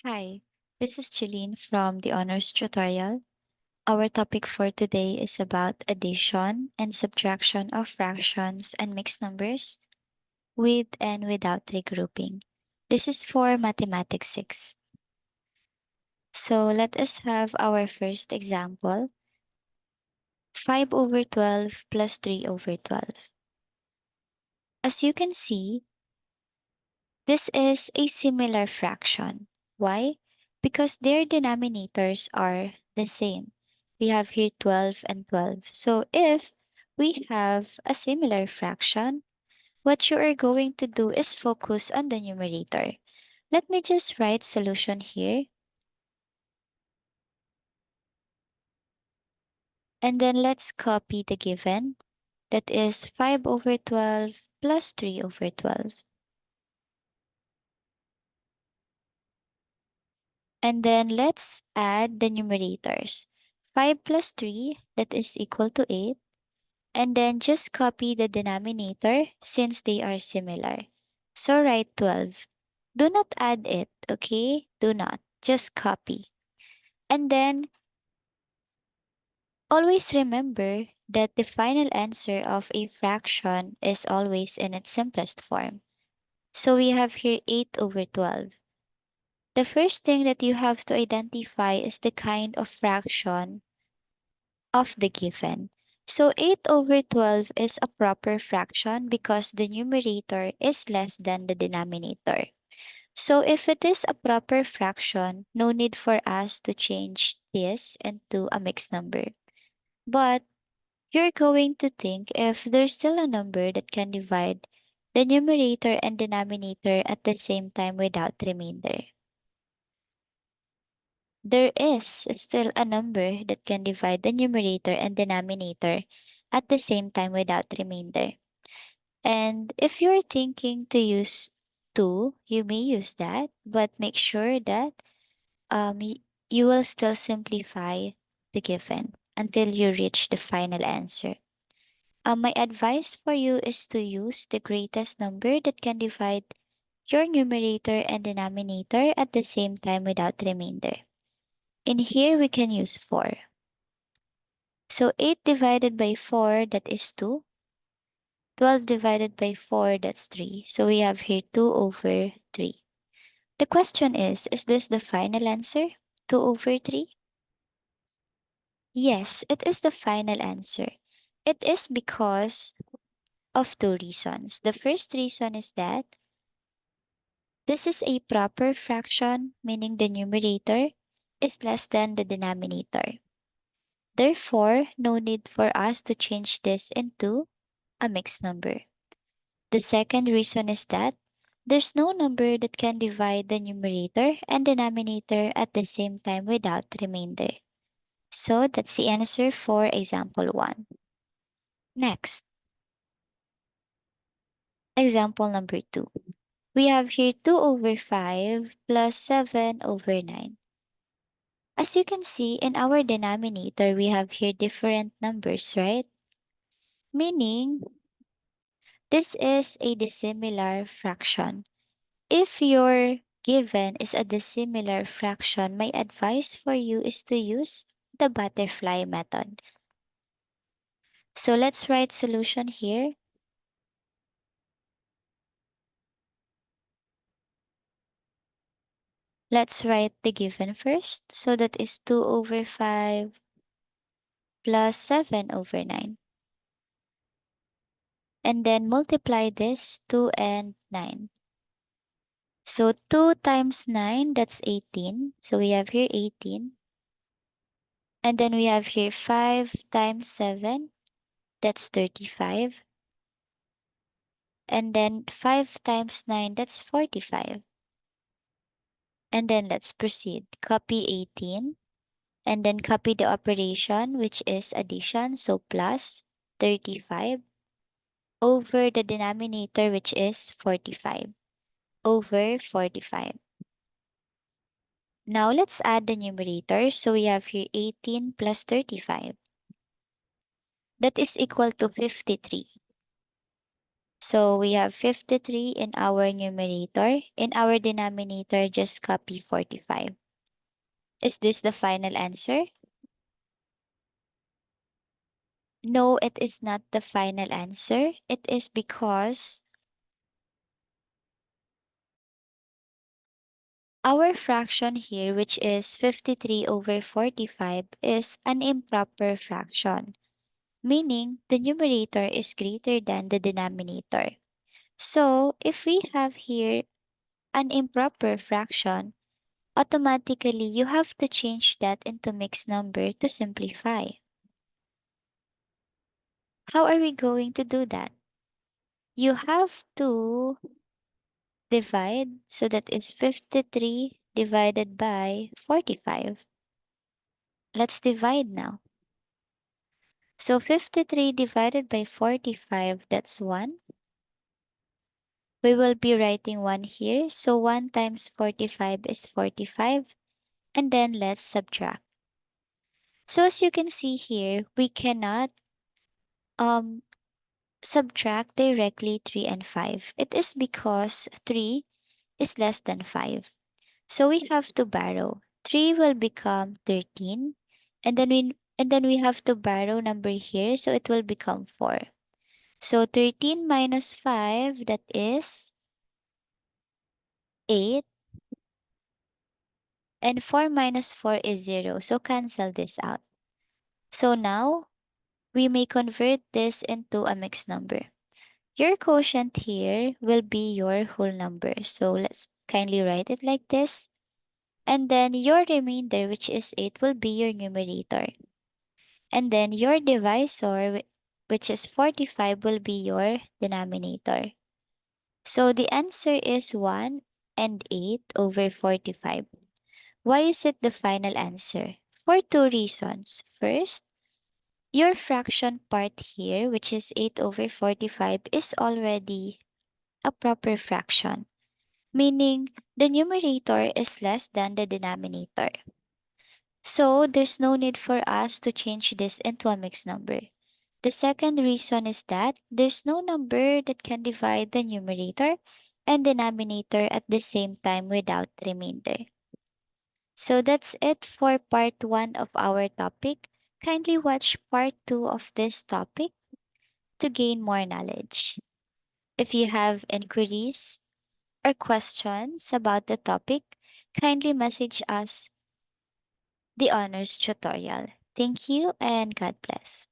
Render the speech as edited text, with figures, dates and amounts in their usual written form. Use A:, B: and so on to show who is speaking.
A: Hi, this is Jeline from the Honors Tutorial. Our topic for today is about addition and subtraction of fractions and mixed numbers with and without regrouping. This is for Mathematics 6. So let us have our first example, 5 over 12 plus 3 over 12. As you can see, this is a similar fraction. Why? Because their denominators are the same. We have here 12 and 12. So if we have a similar fraction, what you are going to do is focus on the numerator. Let me just write solution here. And then let's copy the given. That is 5 over 12 plus 3 over 12. And then let's add the numerators. 5 plus 3, that is equal to 8. And then just copy the denominator since they are similar. So write 12. Do not add it, okay? Do not. Just copy. And then always remember that the final answer of a fraction is always in its simplest form. So we have here 8 over 12. The first thing that you have to identify is the kind of fraction of the given. So 8 over 12 is a proper fraction because the numerator is less than the denominator. So if it is a proper fraction, no need for us to change this into a mixed number. But you're going to think if there's still a number that can divide the numerator and denominator at the same time without remainder. There is still a number that can divide the numerator and denominator at the same time without remainder. And if you're thinking to use 2, you may use that, but make sure that you will still simplify the given until you reach the final answer. My advice for you is to use the greatest number that can divide your numerator and denominator at the same time without remainder. In here, we can use 4. So 8 divided by 4, that is 2. 12 divided by 4, that's 3. So we have here 2 over 3. The question is this the final answer? 2 over 3? Yes, it is the final answer. It is because of two reasons. The first reason is that this is a proper fraction, meaning the numerator is less than the denominator. Therefore, no need for us to change this into a mixed number. The second reason is that there's no number that can divide the numerator and denominator at the same time without remainder. So that's the answer for example 1. Next, example number 2. We have here 2 over 5 plus 7 over 9. As you can see, in our denominator, we have here different numbers, right? Meaning, this is a dissimilar fraction. If your given is a dissimilar fraction, my advice for you is to use the butterfly method. So let's write solution here. Let's write the given first. So that is 2 over 5 plus 7 over 9. And then multiply this 2 and 9. So 2 times 9, that's 18. So we have here 18. And then we have here 5 times 7, that's 35. And then 5 times 9, that's 45. And then let's proceed. Copy 18. And then copy the operation, which is addition. So plus 35 over the denominator, which is 45 over 45. Now let's add the numerators. So we have here 18 plus 35. That is equal to 53. So we have 53 in our numerator. In our denominator, just copy 45. Is this the final answer? No, it is not the final answer. It is because our fraction here, which is 53 over 45, is an improper fraction, meaning the numerator is greater than the denominator. So, if we have here an improper fraction, automatically you have to change that into mixed number to simplify. How are we going to do that? You have to divide, so that is 53 divided by 45. Let's divide now. So 53 divided by 45, that's 1. We will be writing 1 here. So 1 times 45 is 45. And then let's subtract. So as you can see here, we cannot um subtract directly 3 and 5. It is because 3 is less than 5. So we have to borrow. 3 will become 13. And then we have to borrow number here, so it will become 4. So 13 minus 5, that is 8. And 4 minus 4 is 0. So cancel this out. So now, we may convert this into a mixed number. Your quotient here will be your whole number. So let's kindly write it like this. And then your remainder, which is 8, will be your numerator. And then your divisor, which is 45, will be your denominator. So the answer is 1 and 8 over 45. Why is it the final answer? For two reasons. First, your fraction part here, which is 8 over 45, is already a proper fraction, meaning the numerator is less than the denominator. So there's no need for us to change this into a mixed number. The second reason is that there's no number that can divide the numerator and denominator at the same time without remainder. So that's it for part 1 of our topic. Kindly watch part 2 of this topic to gain more knowledge. If you have inquiries or questions about the topic, kindly message us the honors tutorial. Thank you and God bless.